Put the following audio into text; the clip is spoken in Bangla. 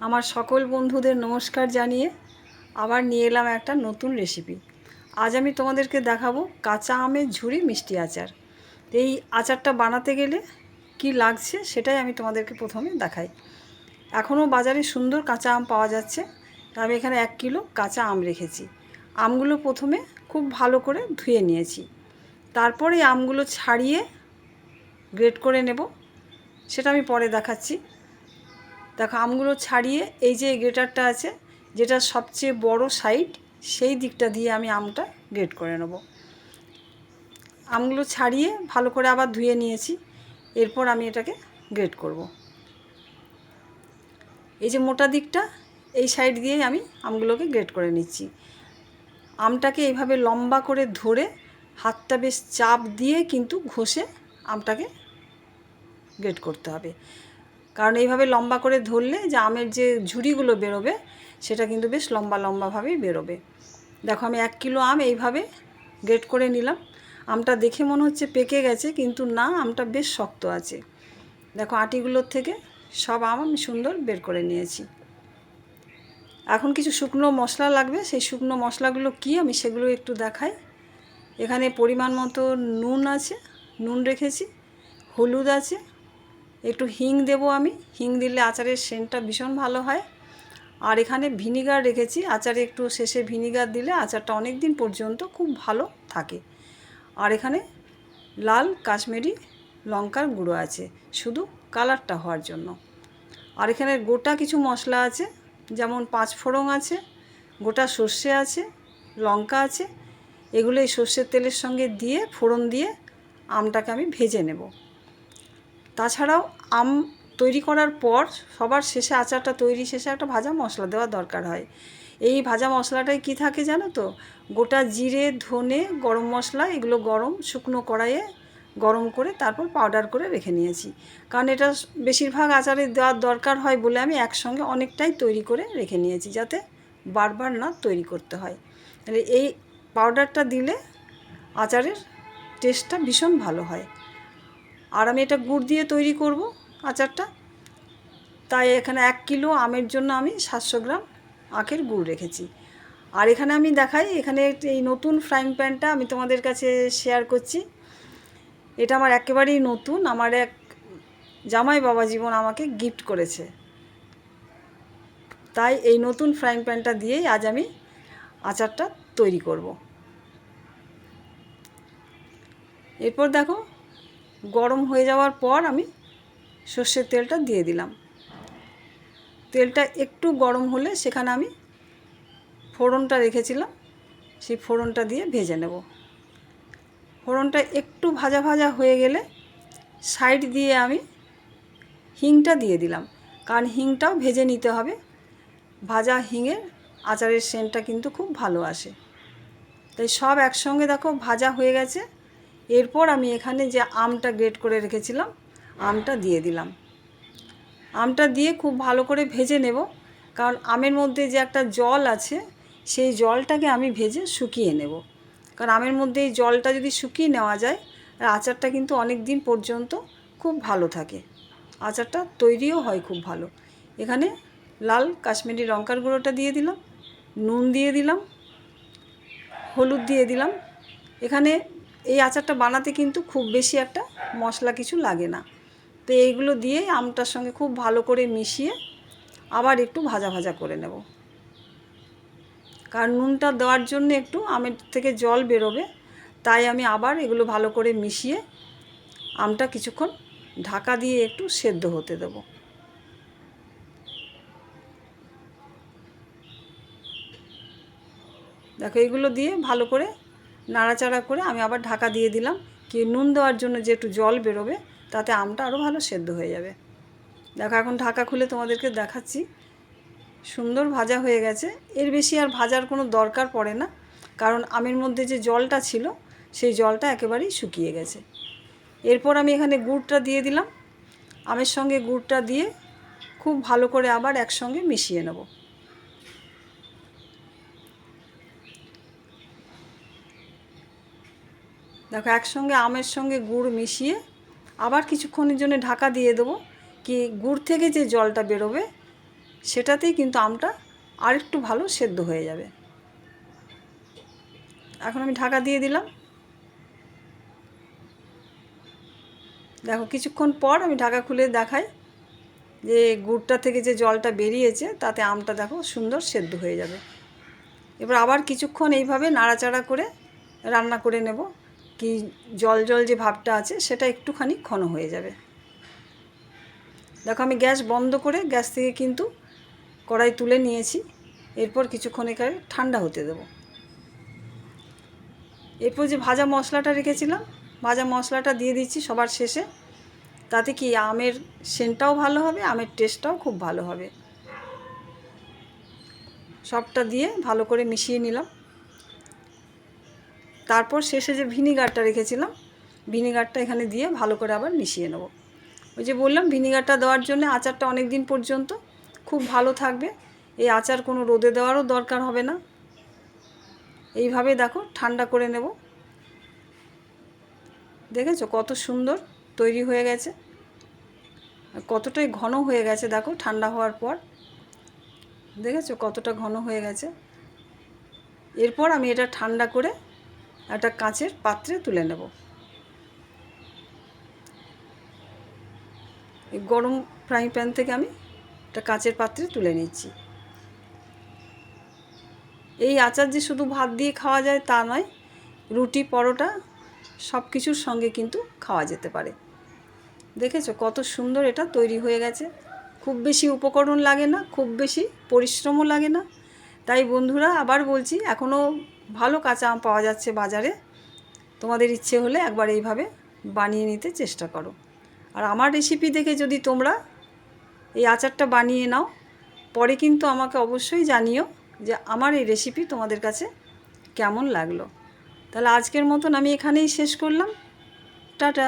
আমার সকল বন্ধুদের নমস্কার জানিয়ে আবার নিয়ে এলাম একটা নতুন রেসিপি। আজ আমি তোমাদেরকে দেখাবো কাঁচা আমের ঝুরি মিষ্টি আচার। এই আচারটা বানাতে গেলে কি লাগছে সেটাই আমি তোমাদেরকে প্রথমে দেখাই। এখনও বাজারে সুন্দর কাঁচা আম পাওয়া যাচ্ছে। আমি এখানে 1 কিলো কাঁচা আম রেখেছি। আমগুলো প্রথমে খুব ভালো করে ধুয়ে নিয়েছি। তারপরে আমগুলো ছাড়িয়ে গ্রেট করে নেব, সেটা আমি পরে দেখাচ্ছি। দেখো, আমগুলো ছাড়িয়ে এই যে গ্রেটারটা আছে, যেটা সবচেয়ে বড় সাইড, সেই দিকটা দিয়ে আমি আমটা গ্রেট করে নেব। আমগুলো ছাড়িয়ে ভালো করে আবার ধুয়ে নিয়েছি। এরপর আমি এটাকে গ্রেট করব। এই যে মোটা দিকটা, এই সাইড দিয়েই আমি আমগুলোকে গ্রেট করে নিচ্ছি। আমটাকে এইভাবে লম্বা করে ধরে হাতটা বেশ চাপ দিয়ে কিন্তু ঘষে আমটাকে গ্রেট করতে হবে। কারণ এইভাবে লম্বা করে ধরলে যে আমের যে ঝুড়িগুলো বেরোবে সেটা কিন্তু বেশ লম্বা লম্বাভাবেই বেরোবে। দেখো, আমি 1 কিলো আম এইভাবে গ্রেট করে নিলাম। আমটা দেখে মনে হচ্ছে পেকে গেছে, কিন্তু না, আমটা বেশ শক্ত আছে। দেখো, আটিগুলোর থেকে সব আম আমি সুন্দর বের করে নিয়েছি। এখন কিছু শুকনো মশলা লাগবে। সেই শুকনো মশলাগুলো কি আমি সেগুলো একটু দেখাই। এখানে পরিমাণ মতো নুন আছে, নুন রেখেছি, হলুদ আছে, একটু হিং দেবো আমি। হিং দিলে আচারের সেন্টটা ভীষণ ভালো হয়। আর এখানে ভিনিগার রেখেছি। আচারে একটু শেষে ভিনিগার দিলে আচারটা অনেক দিন পর্যন্ত খুব ভালো থাকে। আর এখানে লাল কাশ্মীরি লঙ্কার গুঁড়ো আছে, শুধু কালারটা হওয়ার জন্য। আর এখানে গোটা কিছু মশলা আছে, যেমন 5 ফোড়ন আছে, গোটা সর্ষে আছে, লঙ্কা আছে। এগুলো এই সর্ষের তেলের সঙ্গে দিয়ে ফোড়ন দিয়ে আমটাকে আমি ভেজে নেব। তাছাড়াও আম তৈরি করার পর সবার শেষে, আচারটা তৈরি শেষে একটা ভাজা মশলা দেওয়ার দরকার হয়। এই ভাজা মশলাটায় কি থাকে জানো তো? গোটা জিরে, ধনে, গরম মশলা, এগুলো গরম শুকনো কড়াইয়ে গরম করে তারপর পাউডার করে রেখে নিয়েছি। কারণ এটা বেশিরভাগ আচারে দেওয়ার দরকার হয় বলে আমি একসঙ্গে অনেকটাই তৈরি করে রেখে নিয়েছি, যাতে বারবার না তৈরি করতে হয়। তাহলে এই পাউডারটা দিলে আচারের টেস্টটা ভীষণ ভালো হয়। আর আমি এটা গুড় দিয়ে তৈরি করব আচারটা, তাই এখানে 1 কিলো আমের জন্য আমি 700 গ্রাম আখের গুড় রেখেছি। আর এখানে আমি দেখাই, এখানে এই নতুন ফ্রাইং প্যানটা আমি তোমাদের কাছে শেয়ার করছি। এটা আমার একেবারেই নতুন, আমার এক জামাই বাবা জীবন আমাকে গিফট করেছে। তাই এই নতুন ফ্রাইং প্যানটা দিয়েই আজ আমি আচারটা তৈরি করব। এরপর দেখো, গরম হয়ে যাওয়ার পর আমি সর্ষের তেলটা দিয়ে দিলাম। তেলটা একটু গরম হলে সেখানে আমি ফোড়নটা রেখেছিলাম, সেই ফোড়নটা দিয়ে ভেজে নেব। ফোড়নটা একটু ভাজা ভাজা হয়ে গেলে সাইড দিয়ে আমি হিংটা দিয়ে দিলাম, কারণ হিংটাও ভেজে নিতে হবে। ভাজা হিঙের আচারের সেন্টটা কিন্তু খুব ভালো আসে। তাই সব একসঙ্গে দেখো ভাজা হয়ে গেছে। এরপর আমি এখানে যে আমটা গ্রেট করে রেখেছিলাম, আমটা দিয়ে দিলাম। আমটা দিয়ে খুব ভালো করে ভেজে নেব, কারণ আমের মধ্যে যে একটা জল আছে, সেই জলটাকে আমি ভেজে শুকিয়ে নেব। কারণ আমের মধ্যে এই জলটা যদি শুকিয়ে নেওয়া যায়, আচারটা কিন্তু অনেক দিন পর্যন্ত খুব ভালো থাকে, আচারটা তৈরিও হয় খুব ভালো। এখানে লাল কাশ্মীরি লঙ্কার গুঁড়োটা দিয়ে দিলাম, নুন দিয়ে দিলাম, হলুদ দিয়ে দিলাম। এখানে এই আচারটা বানাতে কিন্তু খুব বেশি একটা মশলা কিছু লাগে না। তো এইগুলো দিয়ে আমটার সঙ্গে খুব ভালো করে মিশিয়ে আবার একটু ভাজা ভাজা করে নেব। কারণ নুনটা দেওয়ার জন্য একটু আমের থেকে জল বেরোবে, তাই আমি আবার এগুলো ভালো করে মিশিয়ে আমটা কিছুক্ষণ ঢাকা দিয়ে একটু সেদ্ধ হতে দেব। দেখো, এগুলো দিয়ে ভালো করে নাড়াচাড়া করে আমি আবার ঢাকা দিয়ে দিলাম। কি নুন দেওয়ার জন্য যে একটু জল বেরোবে, তাতে আমটা আরও ভালো সেদ্ধ হয়ে যাবে। দেখো, এখন ঢাকা খুলে তোমাদেরকে দেখাচ্ছি। সুন্দর ভাজা হয়ে গেছে। এর বেশি আর ভাজার কোনো দরকার পড়ে না, কারণ আমের মধ্যে যে জলটা ছিল সেই জলটা একেবারেই শুকিয়ে গেছে। এরপর আমি এখানে গুড়টা দিয়ে দিলাম। আমের সঙ্গে গুড়টা দিয়ে খুব ভালো করে আবার একসঙ্গে মিশিয়ে নেব। দেখো, একসঙ্গে আমের সঙ্গে গুড় মিশিয়ে আবার কিছুক্ষণের জন্য ঢাকা দিয়ে দেবো। কি গুড় থেকে যে জলটা বেরোবে সেটাতেই কিন্তু আমটা আরেকটু ভালো সেদ্ধ হয়ে যাবে। এখন আমি ঢাকা দিয়ে দিলাম। দেখো কিছুক্ষণ পর আমি ঢাকা খুলে দেখাই যে গুড়টা থেকে যে জলটা বেরিয়েছে তাতে আমটা দেখো সুন্দর সেদ্ধ হয়ে যাবে। এবার আবার কিছুক্ষণ এইভাবে নাড়াচাড়া করে রান্না করে নেব, কি জল জল যে ভাবটা আছে সেটা একটুখানি ঘন হয়ে যাবে। দেখো আমি গ্যাস বন্ধ করে গ্যাস থেকে কিন্তু কড়াই তুলে নিয়েছি। এরপর কিছুক্ষণ এখানে ঠান্ডা হতে দেব। এরপর যে ভাজা মশলাটা রেখেছিলাম, ভাজা মশলাটা দিয়ে দিচ্ছি সবার শেষে। তাতে কি আমের সেন্টটাও ভালো হবে, আমের টেস্টটাও খুব ভালো হবে। সবটা দিয়ে ভালো করে মিশিয়ে নিলাম। তারপর শেষে যে ভিনিগারটা রেখেছিলাম, ভিনিগারটা এখানে দিয়ে ভালো করে আবার মিশিয়ে নেব। ওই যে বললাম ভিনিগারটা দেওয়ার জন্য আচারটা অনেক দিন পর্যন্ত খুব ভালো থাকবে। এই আচার কোনো রোদে দেওয়ারও দরকার হবে না। এইভাবে দেখো ঠান্ডা করে নেব। দেখেছো কত সুন্দর তৈরি হয়ে গেছে, কতটাই ঘন হয়ে গেছে দেখো ঠান্ডা হওয়ার পর। দেখেছো কতটা ঘন হয়ে গেছে। এরপর আমি এটা ঠান্ডা করে একটা কাঁচের পাত্রে তুলে নেব। এই গরম ফ্রাই প্যান থেকে আমি একটা কাঁচের পাত্রে তুলে নিচ্ছি। এই আচার যে শুধু ভাত দিয়ে খাওয়া যায় তা নয়, রুটি পরোটা সব কিছুর সঙ্গে কিন্তু খাওয়া যেতে পারে। দেখেছো কত সুন্দর এটা তৈরি হয়ে গেছে। খুব বেশি উপকরণ লাগে না, খুব বেশি পরিশ্রমও লাগে না। তাই বন্ধুরা আবার বলছি, এখনও ভালো কাঁচা আম পাওয়া যাচ্ছে বাজারে। তোমাদের ইচ্ছে হলে একবার এইভাবে বানিয়ে নিতে চেষ্টা করো। আর আমার রেসিপি দেখে যদি তোমরা এই আচারটা বানিয়ে নাও, পরে কিন্তু আমাকে অবশ্যই জানিও যে আমার এই রেসিপি তোমাদের কাছে কেমন লাগলো। তাহলে আজকের মতন আমি এখানেই শেষ করলাম। টাটা।